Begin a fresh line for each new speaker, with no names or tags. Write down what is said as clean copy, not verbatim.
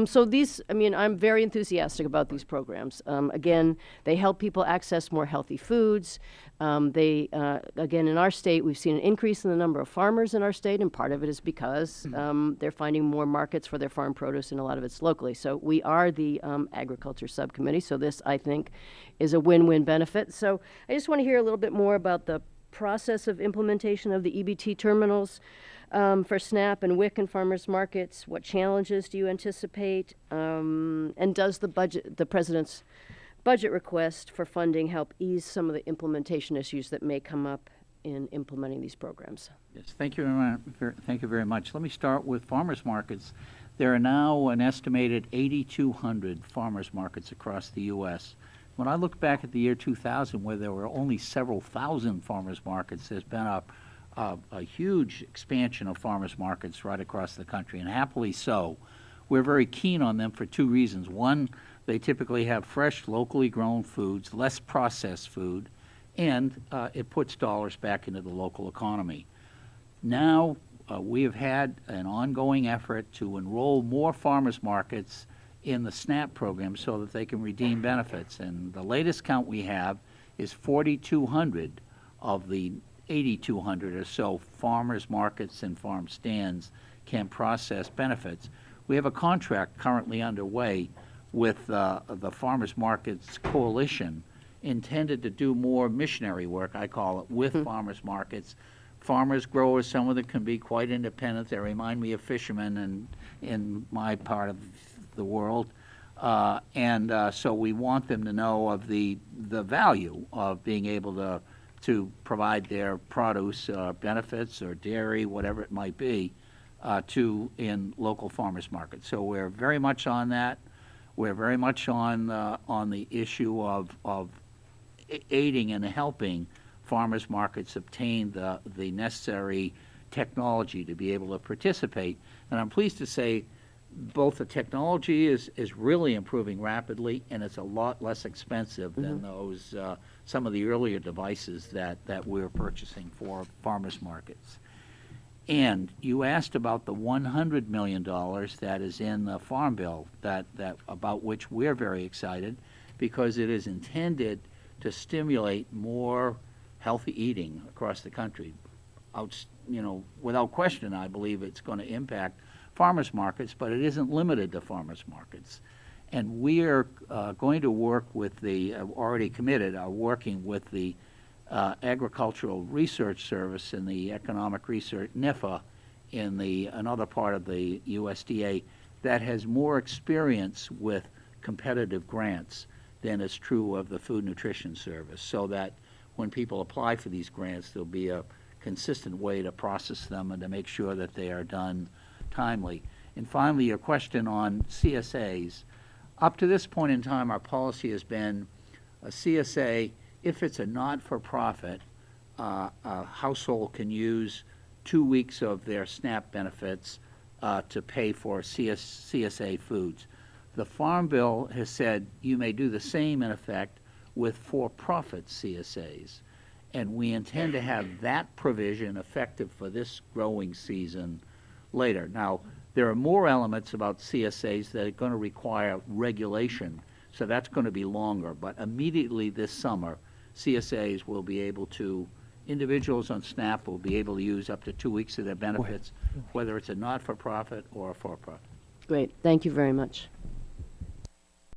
So these, I mean, I'm very enthusiastic about these programs. Again, they help people access more healthy foods. Again, in our state, we've seen an increase in the number of farmers in our state, and part of it is because they're finding more markets for their farm produce, and a lot of it's locally. So we are the agriculture subcommittee, so this, I think, is a win-win benefit. So I just want to hear a little bit more about the process of implementation of the EBT terminals for SNAP and WIC and farmers markets. What challenges do you anticipate? And does the president's budget request for funding help ease some of the implementation issues that may come up in implementing these programs?
Yes, thank you very much. Let me start with farmers markets. There are now an estimated 8,200 farmers markets across the U.S. When I look back at the year 2000, where there were only several thousand farmers markets, there's been a huge expansion of farmers markets right across the country, and happily so. We're very keen on them for two reasons. One, they typically have fresh, locally grown foods, less processed food, and it puts dollars back into the local economy. Now, we have had an ongoing effort to enroll more farmers markets in the SNAP program so that they can redeem benefits. And the latest count we have is 4,200 of the 8,200 or so farmers markets and farm stands can process benefits. We have a contract currently underway with the Farmers Markets Coalition intended to do more missionary work, I call it, with farmers markets. Farmers, growers, some of them can be quite independent. They remind me of fishermen in my part of the world. So we want them to know of the value of being able to provide their produce, benefits, or dairy, whatever it might be, in local farmers markets. So we're very much on that. We're very much on the issue of aiding and helping farmers markets obtain the necessary technology to be able to participate. And I'm pleased to say both the technology is really improving rapidly, and it's a lot less expensive than those some of the earlier devices that we're purchasing for farmers markets. And you asked about the $100 million that is in the Farm Bill, that about which we're very excited, because it is intended to stimulate more healthy eating across the country. Without question, I believe it's going to impact farmers markets, but it isn't limited to farmers markets. And we are going to work with already committed, are working with the Agricultural Research Service and the Economic Research, NIFA, in another part of the USDA that has more experience with competitive grants than is true of the Food Nutrition Service, so that when people apply for these grants, there'll be a consistent way to process them and to make sure that they are done timely. And finally, your question on CSAs. Up to this point in time, our policy has been a CSA, if it's a not-for-profit, a household can use 2 weeks of their SNAP benefits to pay for CSA foods. The Farm Bill has said you may do the same, in effect, with for-profit CSAs. And we intend to have that provision effective for this growing season later. Now, there are more elements about CSAs that are going to require regulation, so that's going to be longer. But immediately this summer, CSAs will be able to, individuals on SNAP will be able to use up to 2 weeks of their benefits, whether it's a not-for-profit or a for-profit.
Great. Thank you very much.